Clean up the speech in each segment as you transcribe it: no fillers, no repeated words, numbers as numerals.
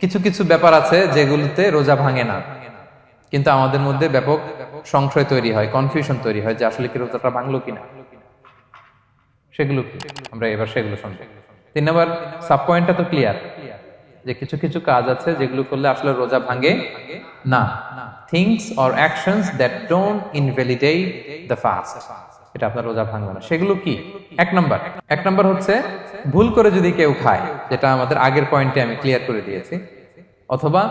কিছু কিছু ব্যাপার আছে যেগুলোতে রোজা ভাঙে না, কিন্তু আমাদের মধ্যে ব্যাপক সংশয় তৈরি হয়, কনফিউশন তৈরি হয় যে আসলে কি রোজাটা ভাঙলো কিনা। সেগুলো কি আমরা এবার সেগুলো শুনবো। 3 নম্বর সাব পয়েন্টটা তো ক্লিয়ার যে কিছু কিছু কাজ আছে যেগুলো করলে আসলে রোজা ভাঙে না। Things or actions that don't invalidate the fast, এটা আপনার রোজা ভাঙবে না। সেগুলো কি? এক নাম্বার হচ্ছে ভুল করে যদি কেউ খায়, যেটা আমাদের আগের পয়েন্টে আমি ক্লিয়ার করে দিয়েছি, অথবা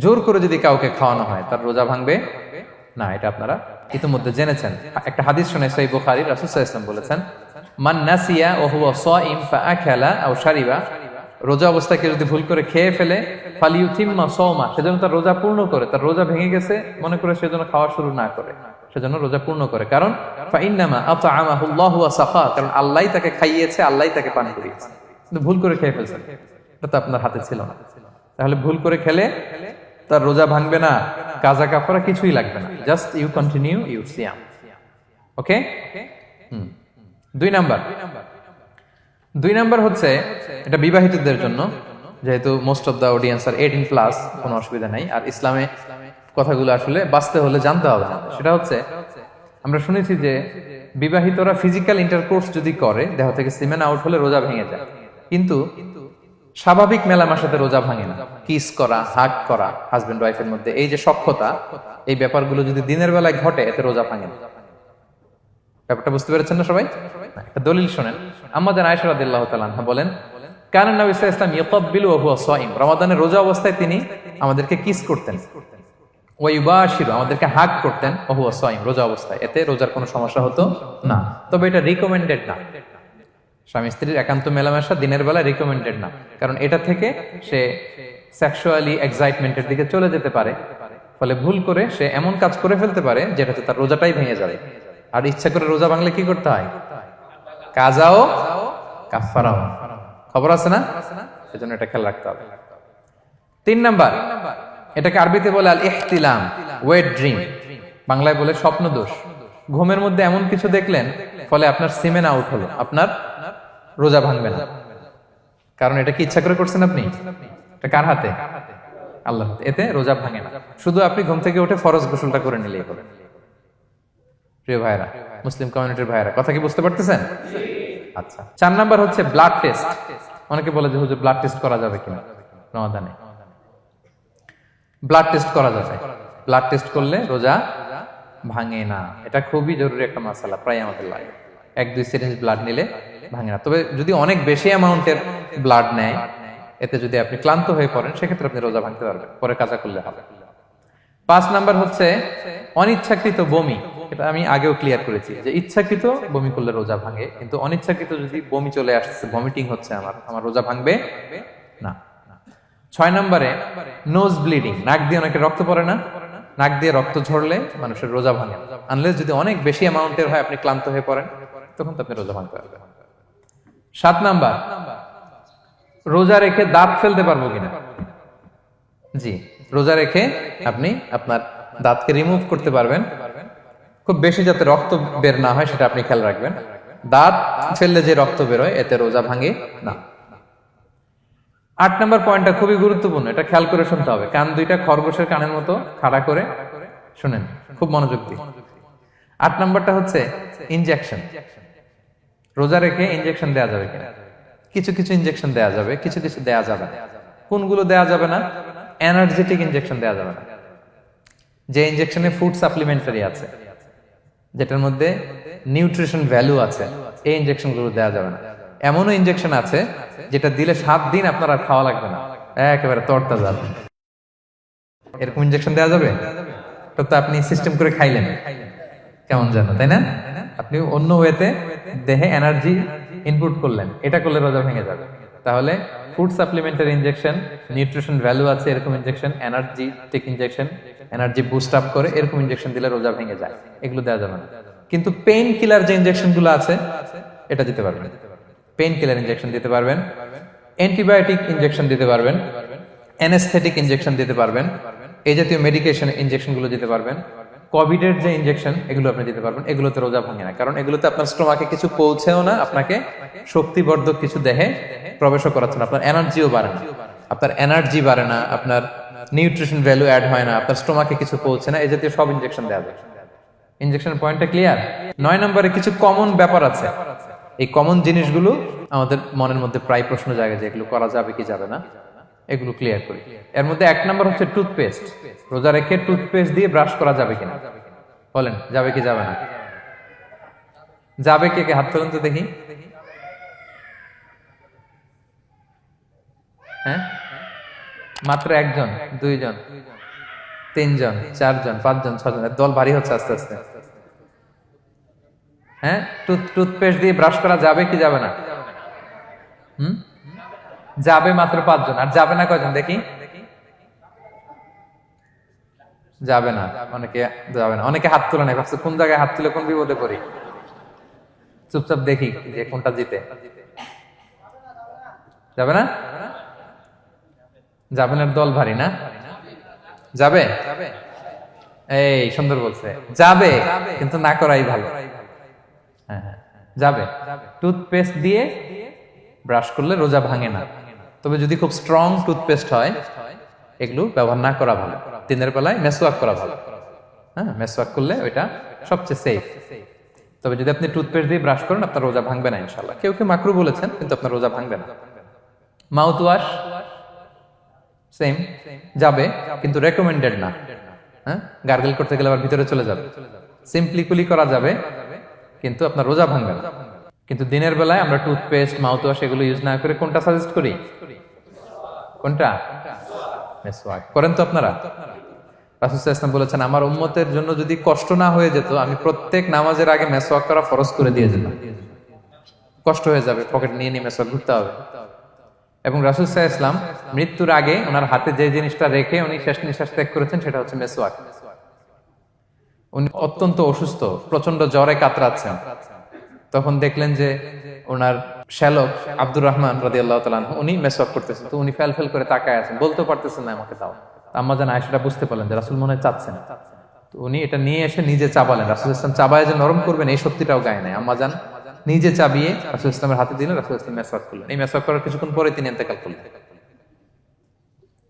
জোর করে যদি কাউকে খাওয়ানো হয়, তার রোজা ভাঙবে না। এটা আপনারা ইতিমধ্যে জেনেছেন। একটা হাদিস শুনে সহিহ বুখারী, রাসূল সাল্লাল্লাহু আলাইহি ওয়াসাল্লাম বলেছেন, মান নাসিয়া ওয়া হুয়া সাইম ফাআকালা আও শারিবা, রোজা অবস্থায় কেউ যদি ভুল করে খেয়ে ফেলে, ফালিউতিম্মা সাওমা, সেজন্য তার রোজা পূর্ণ করে। তার রোজা ভেঙে গেছে মনে করে সেজন্য খাওয়া শুরু না করে, সেজন্য রোজা পূর্ণ করে। কারণ ফাইন্নামা আতআমাহুল্লাহু ওয়া সাফা, কারণ আল্লাহই তাকে খাইয়েছে, আল্লাহই তাকে পান করিয়েছে। কিন্তু ভুল করে খেয়ে ফেলছেন, এটা তো আপনার হাতে ছিল না। তাহলে ভুল করে খেলে তার রোজা ভাঙবে না, কাজা কাফারা কিছুই লাগবে না, জাস্ট ইউ কন্টিনিউ ইউ সিয়াম। ওকে। 2 নাম্বার হচ্ছে, এটা বিবাহিতদের জন্য, যেহেতু মোস্ট অফ দা অডিয়েন্স আর 18+, কোনো অসুবিধা নাই। আর ইসলামে কথাগুলো আসলে বাঁচতে হলে জানতে হবে না। সেটা হচ্ছে, আমরা শুনেছি যে বিবাহিতরা ফিজিক্যাল ইন্টারকোর্স যদি করে, দেহ থেকে সিমেন আউট হলে রোজা ভেঙে যায়, কিন্তু স্বাভাবিক মেলামেশার সাথে রোজা ভাঙে না। কিস করা, হাগ করা হাজবেন্ড ওয়াইফের মধ্যে, এই যে সখ্যতা, এই ব্যাপারগুলো যদি দিনের বেলায় ঘটে, এতে রোজা ভাঙে না। ব্যাপারটা বুঝতে পেরেছেন না সবাই? একটা দলিল শোনেন। আম্মাজান আয়েশা রাদিয়াল্লাহু তাআলা আনহা বলেন, কানা নবী সাল্লাল্লাহু আলাইহি ওয়াসাল্লাম ইয়াকাব্বিলু ওয়া হুয়া সাইম, রমাদানের রোজা অবস্থায় তিনি আমাদেরকে কিস করতেন, ওয়া ইউবাশিরু, আমাদেরকে হাগ করতেন, ওয়া হুয়া সাইম, রোজা অবস্থায়। এতে রোজার কোনো সমস্যা হতো না। তবে এটা রিকমেন্ডেড না। স্বামী স্ত্রীর একান্ত মেলামেশা দিনের বেলা রিকমেন্ডেড না, কারণ এটা থেকে সে সেক্সুয়ালি এক্সাইটমেন্টের দিকে চলে যেতে পারে। ফলে ভুল করে সে এমন কাজ করে ফেলতে পারে যেটাতে তার রোজাটাই ভেঙে যাবে। আর ইচ্ছা করে রোজা ভাঙলে কি করতে হয়? কাজাও কাফারাও, খবর আছে না? সেজন্য এটা খেয়াল রাখতে হবে। 3 নাম্বার, এটাকে আরবিতে বলে আল ইহতিলাম, ওয়েট ড্রিম, বাংলায় বলে স্বপ্ন দোষ। ঘুমের মধ্যে এমন কিছু দেখলেন, ফলে আপনার সিমেন আউট হলো, আপনার রোজা ভাঙবে না। কারণ এটা কি ইচ্ছা করে করছেন আপনি? এটা কার হাতে? আল্লাহর হাতে। এতে রোজা ভাঙে না। শুধু আপনি ঘুম থেকে উঠে ফরজ গোসলটা করে নিলেই হবে। প্রিয় ভাইরা, মুসলিম কমিউনিটির ভাইরা, কথা কি বুঝতে পারতেছেন? আচ্ছা। 4 নাম্বার হচ্ছে ব্লাড টেস্ট। অনেকে বলে যে হুজুর ব্লাড টেস্ট করা যাবে কিনা রমাদানে। ব্লাড টেস্ট করা যাবে। ব্লাড টেস্ট করলে রোজা ভাঙে না। এটা খুবই জরুরি একটা মাসালা, প্রায় আমাদের লাগে। 1-2 সিরিঞ্জ ব্লাড নিলে ভাঙে না। তবে যদি অনেক বেশি অ্যামাউন্টের ব্লাড নেয়, এতে যদি আপনি ক্লান্ত হয়ে পড়েন, সেক্ষেত্রে আপনি রোজা ভাঙতে পারবেন, পরে কাজা করলে হবে। 5 নাম্বার হচ্ছে অনিচ্ছাকৃত বমি। এটা আমি আগেও ক্লিয়ার করেছি যে ইচ্ছাকৃত বমি করলে রোজা ভাঙে, কিন্তু অনিচ্ছাকৃত যদি বমি চলে আসছে, ভমিটিং হচ্ছে, আমার রোজা ভাঙবে না। 6 নম্বরে নোজ ব্লিডিং, নাক দিয়ে অনেকে রক্ত পড়ে না, নাক দিয়ে রক্ত ঝরলে মানুষের রোজা ভাঙে, আনলেস যদি অনেক বেশি অ্যামাউন্টের হয়, আপনি ক্লান্ত হয়ে পড়েন, তখন তো আপনি রোজা ভাঙতে পারবেন। 7 নাম্বার, রোজা রেখে দাঁত ফেলতে পারবো কিনা। জি, রোজা রেখে আপনি আপনার দাঁতকে রিমুভ করতে পারবেন, খুব বেশি যাতে রক্ত বের না হয় সেটা আপনি খেয়াল রাখবেন। দাঁত ফেললে যে রক্ত বেরোয়, এতে রোজা ভাঙে না। 8 নম্বর পয়েন্টটা খুবই গুরুত্বপূর্ণ, এটা খেয়াল করে শুনতে হবে। কান দুইটা খরগোশের কানের মতো খাড়া করে শুনেন, খুব মনোযোগ দিয়ে। 8 নম্বরটা হচ্ছে ইনজেকশন। রোজা রেখে ইনজেকশন দেওয়া যাবে কিনা। কিছু কিছু ইনজেকশন দেওয়া যাবে, কিছু কিছু দেওয়া যাবে না। কোনগুলো দেওয়া যাবে না? এনার্জেটিক ইনজেকশন দেওয়া যাবে না। যে ইনজেকশনে ফুড সাপ্লিমেন্টারি আছে, যেটার মধ্যে নিউট্রিশন ভ্যালু আছে, এই ইনজেকশন গুলো দেওয়া যাবে না। এমনও ইনজেকশন আছে যেটা দিলে 7 দিন আপনার আর খাওয়া লাগবে না, একেবারে তরতাজা। এরকম ইনজেকশন দেওয়া যাবে? তো আপনি সিস্টেম করে খাইলেন কেমন জানো, তাই না? আপনি অন্য ওয়েতে দেহে এনার্জি ইনপুট করলেন, এটা করলে রোজা ভেঙে যাবে। তাহলে food supplementary injection, nutrition value আছে এরকম injection, energetic injection, energy boost up করে এরকম ইনজেকশন দিলে রোজা ভেঙে যায়, এগুলো দেওয়া যাবে না। কিন্তু পেইন কিলার যে ইনজেকশন গুলো আছে, এটা দিতে পারবেন। পেইন কিলার ইনজেকশন দিতে পারবেন, অ্যান্টিবায়োটিক ইনজেকশন দিতে পারবেন, অ্যানেস্থেটিক ইনজেকশন দিতে পারবেন, এই জাতীয় মেডিকেশন ইনজেকশন গুলো দিতে পারবেন। কোভিডের যে ইনজেকশন, এগুলো আপনি দিতে পারবেন। এগুলোতে রোজা ভাঙে না, কারণ এগুলোতে আপনার স্টোমাকে কিছু পৌঁছেও না, আপনাকে শক্তিবর্ধক কিছু দেহে প্রবেশও করাচ্ছে না, আপনার এনার্জিও বাড়ে না। আপনার এনার্জি বাড়ে না, আপনার নিউট্রিশন ভ্যালু অ্যাড হয় না, আপনার স্টোমাকে কিছু পৌঁছে না, এই জাতীয় সব ইনজেকশন দেওয়া যায়। ইনজেকশনের পয়েন্টটা ক্লিয়ার? 9 নম্বরে কিছু কমন ব্যাপার আছে। এই কমন জিনিসগুলো আমাদের মনের মধ্যে প্রায় প্রশ্ন জাগে যে এগুলো করা যাবে কি যাবে না, এগুলো ক্লিয়ার করি। এর মধ্যে 1 নম্বর হচ্ছে টুথপেস্ট। রোজা রেখে টুথপেস্ট দিয়ে ব্রাশ করা যাবে কিনা, বলেন যাবে কি যাবে না? যাবে, কে কে হাত তুলুন তো দেখি। হ্যাঁ, মাত্র 1 জন, 2 জন, 3 জন, 4 জন, 5 জন, 6 জন, দল ভারী হচ্ছে আস্তে আস্তে। হ্যাঁ, টুথপেস্ট দিয়ে ব্রাশ করা যাবে কি যাবে না? যাবে মাত্র 5 জন। আর যাবে না কয়জন দেখি? যাবে না, অনেকে যাবে না। অনেকে হাত তুলে নাই, ভাবছে কোন জায়গায় হাত তুলে কোন বিপদে পড়ি। চুপচাপ দেখি যে কোনটা জিতে। যাবে না? যাবে না, দল ভারী না? যাবে? এই সুন্দর বলছে, যাবে, কিন্তু না করাই ভালো। হ্যাঁ হ্যাঁ, যাবে। টুথপেস্ট দিয়ে ব্রাশ করলে রোজা ভাঙে না, তবে যদি খুব স্ট্রং টুথপেস্ট হয় এগুলো ব্যবহার না করা ভালো। দিনের বেলায় মেসওয়াক করা ভালো। হ্যাঁ, মেসওয়াক করলে ওইটা সবচেয়ে সেফ। তবে যদি আপনি টুথপেস্ট দিয়ে ব্রাশ করেন আপনার রোজা ভাঙবে না ইনশাআল্লাহ। কেউ কেউ মাকরু বলেছেন, কিন্তু আপনার রোজা ভাঙবে না। মাউথ ওয়াশ সেম, যাবে, কিন্তু রেকমেন্ডেড না। হ্যাঁ, গার্গল করতে গেলে আবার ভিতরে চলে যাবে। সিম্পলি কুলি করা যাবে, কিন্তু আপনার রোজা ভাঙবে না। কিন্তু দিনের বেলায় আমরা টুথপেস্ট, মাউথ ওয়াশ এগুলো ইউজ না করে কোনটা সাজেস্ট করি? কোনটা? মেসওয়াক করেন তো আপনারা? রাসূল সাল্লাল্লাহু আলাইহি ওয়াসাল্লাম বলেছেন, আমার উম্মতের জন্য যদি কষ্ট না হয়ে যেত আমি প্রত্যেক নামাজের আগে মেসওয়াক করা ফরজ করে দিয়ে যেতাম। কষ্ট হয়ে যাবে, পকেট নিয়ে নিয়ে মেসওয়াক ঘুরতে হবে। এবং রাসূল সাল্লাল্লাহু আলাইহি ওয়াসাল্লাম মৃত্যুর আগে ওনার হাতে যে জিনিসটা রেখে উনি শেষ নিঃশ্বাস ত্যাগ করেছেন সেটা হচ্ছে মেসওয়াক। উনি অত্যন্ত অসুস্থ, প্রচন্ড জ্বরে কাতরাচ্ছেন। তখন দেখলেন যে ওনার শ্যালক আব্দুর রহমান রাদিয়াল্লাহু তাআলা আনহু উনি মেসওয়াক করতেছেন, তো উনি ফেল ফেল করে তাকায় আছেন, বলতে পারতেছেন না আমাকে দাও। আম্মা জান আয়েশা বুঝতে পারলেন যে রাসূল মনে হয় চাচ্ছেন, তো উনি এটা নিয়ে এসে নিজে চাবালেন। রাসূল সাল্লাল্লাহু আলাইহি ওয়াসাল্লাম চাবায় যে নরম করবেন এই শক্তিটাও গায়ে নাই। আম্মা জান নিজে চাবিয়ে রাসূল সাল্লাল্লাহু আলাইহি ওয়াসাল্লামের হাতে দিলেন, রাসূল সাল্লাল্লাহু আলাইহি ওয়াসাল্লাম মেসওয়াক করলেন। এই মেসওয়াক করার কিছুক্ষণ পরে তিনি ইন্তেকাল করলেন।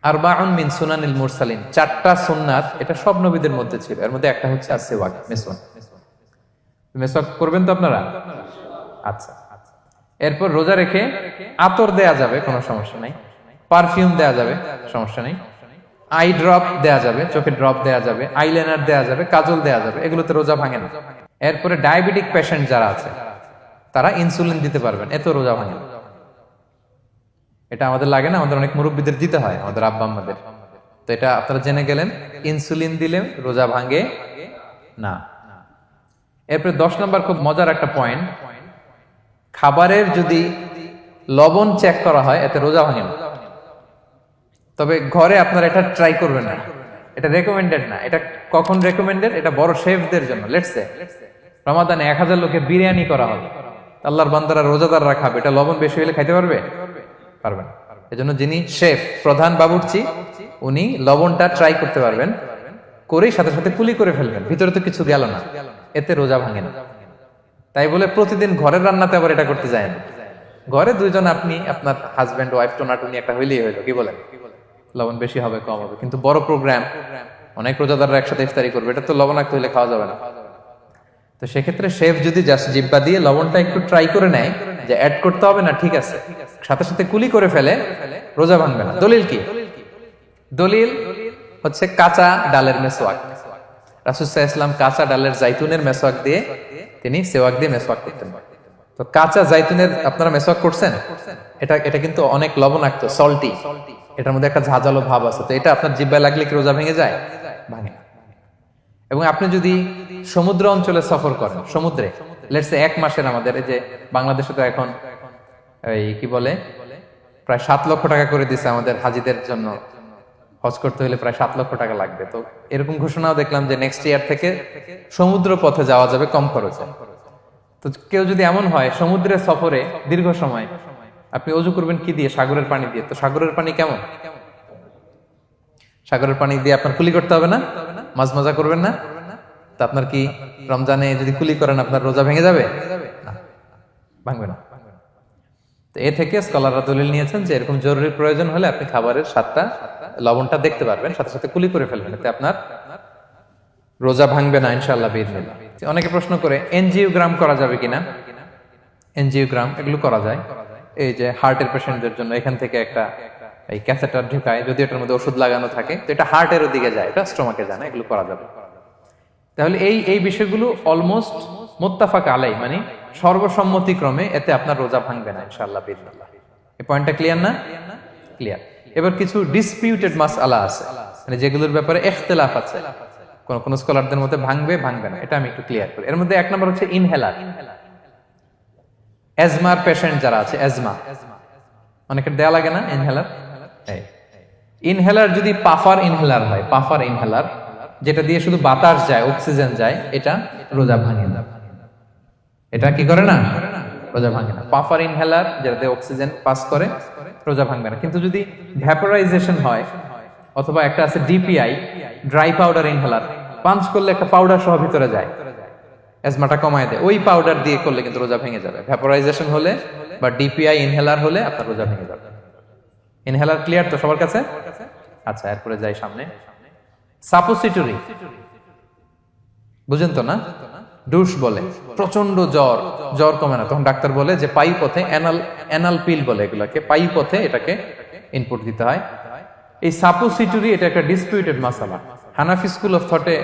আরবাউন মিন সুনানিল মুরসালিন, 4টা সুন্নাত, এটা সব নবীদের মধ্যে ছিল। এর মধ্যে একটা হচ্ছে আসওয়াক, মেসওয়াক। মেসওয়াক করবেন তো আপনারা? আচ্ছা। এরপর রোজা রেখে আতর দেয়া যাবে, কোনো সমস্যা নাই। পারফিউম দেয়া যাবে, সমস্যা নেই। আই ড্রপ দেয়া যাবে, চোখে ড্রপ দেয়া যাবে, আইলাইনার দেয়া যাবে, কাজল দেয়া যাবে, এগুলোতে রোজা ভাঙে না। এরপরে ডায়াবেটিক পেশেন্ট যারা আছে তারা ইনসুলিন দিতে পারবেন, এত রোজা ভাঙে না। এটা আমাদের লাগে না, আমাদের অনেক মুরব্বীদের দিতে হয়, আমাদের আব্বা আম্মাদের। তো এটা আপনারা জেনে গেলেন, ইনসুলিন দিলে রোজা ভাঙে না। এরপরে 10 নম্বর খুব মজার একটা পয়েন্ট, খাবারের যদি লবণ চেক করা হয় এতে রোজা ভাঙে না। তবে ঘরে আপনারা এটা ট্রাই করবেন না, এটা রেকমেন্ডেড না। এটা কখন রেকমেন্ডেড? এটা বড় শেফদের জন্য। লেটস সে রমাদানে 1000 লোকে বিরিয়ানি করা হবে, আল্লাহর বান্দারা রোজাদাররা খাবে, এটা লবণ বেশি হলে খাইতে পারবে? পারবে না। এজন্য যিনি শেফ, প্রধান বাবুর্চি, উনি লবণটা ট্রাই করতে পারবেন, করেই সাথে সাথে কুলি করে ফেলবেন, ভিতরে তো কিছু গেল না, এতে রোজা ভাঙে না। তাই বলে প্রতিদিন ঘরের রান্নাতে আবার এটা করতে যায় না। ঘরে 2 জন, আপনি আপনার হাজবেন্ড ওয়াইফ টোনাটুনি একটা হইলেই হইলো, কি বলেন? লবণ বেশি হবে কম হবে, কিন্তু বড় প্রোগ্রাম, অনেক রোজাদাররা একসাথে ইফতারি করবে, এটা তো লবণাক্ত হইলে খাওয়া যাবে না। তো সেক্ষেত্রে শেফ যদি জাস্ট জিব্বা দিয়ে লবণটা একটু ট্রাই করে নেয় যে অ্যাড করতে হবে না, ঠিক আছে, সাথে সাথে কুলি করে ফেলে, রোজা ভাঙবে না। দলিল কি? দলিল হচ্ছে কাঁচা ডালের মেসওয়াক। রাসূল সাল্লাল্লাহু আলাইহি ওয়াসাল্লাম কাঁচা ডালের জাইতুনের মেসওয়াক দিয়ে তিনি সেওয়াক দিয়ে মেসওয়াক করতেন। তো কাঁচা জাইতুনের আপনারা মেসওয়াক করছেন, এটা কিন্তু অনেক লবণাক্ত, সল্টি, এটার মধ্যে একটা ঝাঁঝালো ভাব আছে। তো এটা আপনার জিহ্বায় লাগলে কি রোজা ভেঙে যায়? ভাঙে না। এবং আপনি যদি সমুদ্র অঞ্চলে সফর করেন, সমুদ্রে লেটস সে 1 মাসের, আমাদের এই যে বাংলাদেশে তো এখন এই কি বলে প্রায় 7 লক্ষ টাকা করে দিছে আমাদের হাজিদের জন্য, হজ করতে হলে প্রায় 7 লক্ষ টাকা লাগবে। তো এরকম ঘোষণাও দেখলাম যে নেক্সট ইয়ার থেকে সমুদ্র পথে যাওয়া যাবে কম খরচে। তো কেউ যদি এমন হয় সমুদ্রের সফরে দীর্ঘ সময়, আপনি ওযু করবেন কি দিয়ে? সাগরের পানি দিয়ে। তো সাগরের পানি কেমন? সাগরের পানি দিয়ে আপনার কুলি করতে হবে না? মাছ মজা করবেন না? তা আপনার কি রমজানে যদি কুলি করেন আপনার রোজা ভেঙে যাবে? না, ভাঙবে না। তো এ থেকে স্কলাররা দলিল নিয়েছেন যে এরকম জরুরি প্রয়োজন হলে আপনি খাবারের স্বাদটা লবণটা দেখতে পারবেন, সাথে সাথে কুলি করে ফেলবেন, এতে আপনার রোজা ভাঙবে না ইনশাআল্লাহ বিইذনিল্লাহ। অনেকে প্রশ্ন করে এনজিওগ্রাম করা যাবে কিনা। এনজিওগ্রাম এগুলো করা যায়, এই যে হার্টের পেশেন্টদের জন্য এখান থেকে একটা এই ক্যাথেটার ঢুকায়, যদি এটার মধ্যে ওষুধ লাগানো থাকে তো এটা হার্টের দিকে যায়, এটা স্টোমাকে যায় না, এগুলো করা যাবে। তাহলে এই বিষয়গুলো অলমোস্ট মুত্তাফাক আলাই, মানে সর্বসম্মতিক্রমে এতে আপনার রোজা ভাঙবে না ইনশাআল্লাহ বিইذনিল্লাহ। এই পয়েন্টটা ক্লিয়ার না? ক্লিয়ার। এবার কিছু ডিসপিউটেড মাসআলা আছে, মানে যেগুলোর ব্যাপারে ইখতিলাফ আছে, কোন কোন স্কলারদের মধ্যে ভাঙবে ভাঙবে না, এটা আমি একটু ক্লিয়ার করি। এর মধ্যে এক নম্বর হচ্ছে ইনহেলার। অ্যাজমার পেশেন্ট যারা আছে, অ্যাজমা অনেকের দেয়া লাগে না ইনহেলার। ইনহেলার যদি পাফার ইনহেলার হয়, পাফার ইনহেলার যেটা দিয়ে শুধু বাতাস যায়, অক্সিজেন যায়, এটা রোজা ভাঙে না। এটা কি করে না? রোজা ভাঙে না। পাফার ইনহেলার যেটা দিয়ে অক্সিজেন পাস করে, রোজা ভাঙবে না। কিন্তু যদি ভ্যাপোরাইজেশন হয়, অথবা একটা আছে DPI, dry powder inhaler, punch করলে একটা পাউডার সহ ভিতরে যায়, অ্যাজমাটা কমায় দেয়, ওই পাউডার দিয়ে করলে কিন্তু রোজা ভেঙে যাবে। ভ্যাপোরাইজেশন হলে বা ডিপিআই ইনহেলার হলে আপনার রোজা ভেঙে যাবে। ইনহেলার ক্লিয়ার তো সবার কাছে? আচ্ছা, এরপরে যাই সামনে। সাপোসিটরি বুঝেন তো না? ডুশ বলে, প্রচন্ড জ্বর কমে না, তখন ডাক্তার বলে যে পাই পথে অ্যানাল পিল বলে এগুলাকে, পাই পথে এটাকে ইনপুট দিতে হয়। এই সাপোসিটরি এটা একটা ডিসপিউটেড মাসালা। হানাফি স্কুল অফ থটে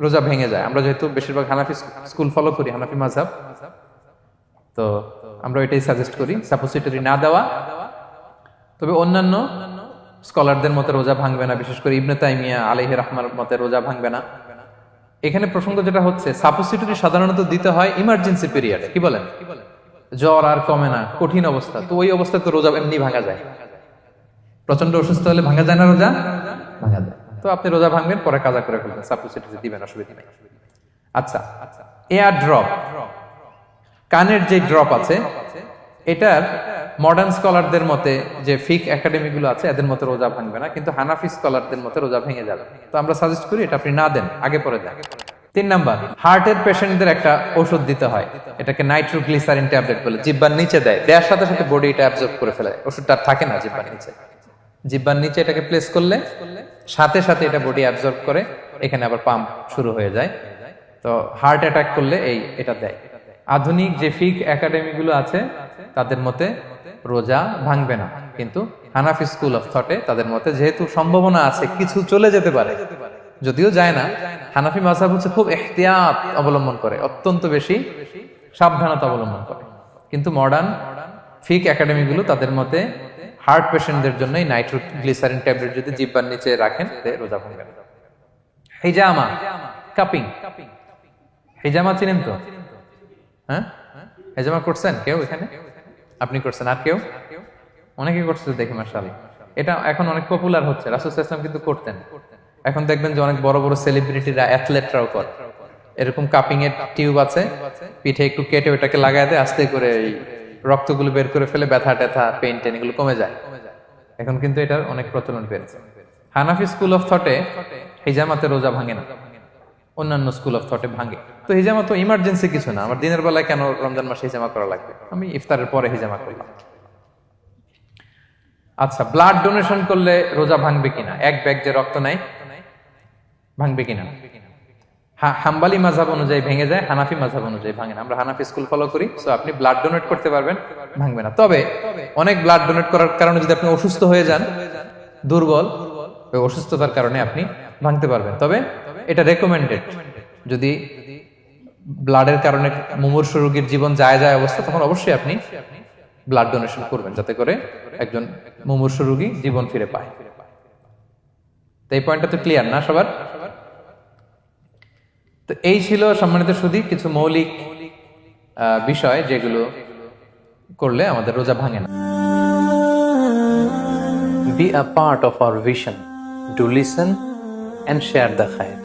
রোজা ভেঙে যায়। আমরা যেহেতু বেশিরভাগ হানাফি স্কুল ফলো করি, হানাফি মাযহাব, তো আমরা এটাই সাজেস্ট করি সাপোসিটরি না দেওয়া। তবে অন্যান্য স্কলারদের মতে রোজা ভাঙবে না, বিশেষ করে ইবনে তাইমিয়া আলাইহি রাহমার মতে রোজা ভাঙবে না। এখানে প্রসঙ্গ যেটা হচ্ছে, সাপোসিটরি সাধারণত দিতে হয় ইমার্জেন্সি পিরিয়ডে, কি বলেন, জ্বর আর কমে না, কঠিন অবস্থা, তো ওই অবস্থায় তো রোজা এমনি ভাঙা যায়। প্রচন্ড অসুস্থ হলে ভাঙা যায় না রোজা? ভাঙা যায়। তো আপনি রোজা ভাঙবেন, পরে কাজা করে ফেলবেন, সাপোসিটরি দিবেন, অসুবিধা নেই। আচ্ছা, এয়ার ড্রপ, কানের যে ড্রপ আছে, এটার মডার্ন স্কলারদের মতে, যে ফিক একাডেমি গুলো আছে, এদের মতে রোজা ভাঙবে না, কিন্তু হানাফি স্কলারদের মতে রোজা ভেঙে যাবে। তো আমরা সাজেস্ট করি এটা আপনি না দেন, আগে পরে দেন। 3 নাম্বার, হার্টের পেশেন্টদের একটা ওষুধ দিতে হয়, এটাকে নাইট্রোগ্লিসারিন ট্যাবলেট বলে, জিহ্বার নিচে দেওয়ার সাথে সাথে বডি এটা অ্যাবজর্ব করে ফেলে, ওষুধটা আর থাকে না জিহ্বার নিচে। জিহ্বার নিচে এটাকে প্লেস করলে সাথে সাথে এটা বডি অ্যাবজর্ব করে, এখানে আবার পাম্প শুরু হয়ে যায়। তো হার্ট অ্যাটাক করলে এটা দেয়। আধুনিক যে ফিক একাডেমি গুলো আছে তাদের মতে রোজা ভাঙবে না, কিন্তু হানাফি স্কুল অফ থটে তাদের মতে যেহেতু সম্ভাবনা আছে কিছু চলে যেতে পারে, যদিও যায় না, হানাফি মাযহাব হচ্ছে খুব ইহতিয়াত অবলম্বন করে, অত্যন্ত বেশি সাবধানতা অবলম্বন করে। কিন্তু মডার্ন ফিক একাডেমি গুলো তাদের মতে হার্ট পেশেন্টদের জন্য নাইট্রোগ্লিসারিন ট্যাবলেট যদি জিহ্বার নিচে রাখেন রোজা ভাঙবে না। হিজামা, কাপিং, হিজামা চিনেন তো? হ্যাঁ, হিজামা করছেন কেউ এখানে? আপনি করছেন, আর কেউ? অনেকে করছে দেখি মাশাআল্লাহ। এটা এখন অনেক পপুলার হচ্ছে, রাসূল সাল্লাল্লাহু আলাইহি ওয়াসাল্লাম কিন্তু করতেন। এখন দেখবেন যে অনেক বড় বড় সেলিব্রিটিরা, অ্যাথলেটরাও করে। এরকম কাপিং এর টিউব আছে, পিঠে একটু কেটে ওটাকে লাগায় দেয়, আস্তে করে এই রক্তগুলো বের করে ফেলে, ব্যথা ট্যাথা, পেইন টেন এগুলো কমে যায়। এখন কিন্তু এটার অনেক প্রচলন পেয়েছে। হানাফি স্কুল অফ থটে হিজামাতে রোজা ভাঙে না, অন্যান্য স্কুল অফ থটে ভাঙে। তো হিজামা তো ইমার্জেন্সি কিছু না, আমার দিনের বেলায় কেন রমজান মাসে হিজামা করা লাগবে, আমি ইফতারের পরে হিজামা করলাম। আচ্ছা, ব্লাড ডোনেশন করলে রোজা ভাঙবে কিনা, এক ব্যাগ যে রক্ত নেয়, ভাঙবে কিনা? হাম্বালি মাযহাব অনুযায়ী ভেঙে যায়, হানাফি মাযহাব অনুযায়ী ভাঙে না। আমরা হানাফি স্কুল ফলো করি, সো আপনি ব্লাড ডোনেট করতে পারবেন, ভাঙবে না। তবে অনেক ব্লাড ডোনেট করার কারণে যদি আপনি অসুস্থ হয়ে যান, দুর্বল, ওই অসুস্থতার কারণে আপনি ভাঙতে পারবেন। তবে এটা রেকমেন্ডেড, যদি ব্লাডের কারণে মুমূর্ষু রোগীর জীবন যায় অবস্থা, তখন অবশ্যই আপনি ব্লাড ডোনেশন করবেন, যাতে করে একজন মুমূর্ষু রোগী জীবন ফিরে পায়। তো এই পয়েন্টটা তো ক্লিয়ার না সবার? তো এই ছিল সম্মানিত সুধী কিছু মৌলিক বিষয় যেগুলো করলে আমাদের রোজা ভাঙে না। Be a part of our vision. Do listen and share the khair.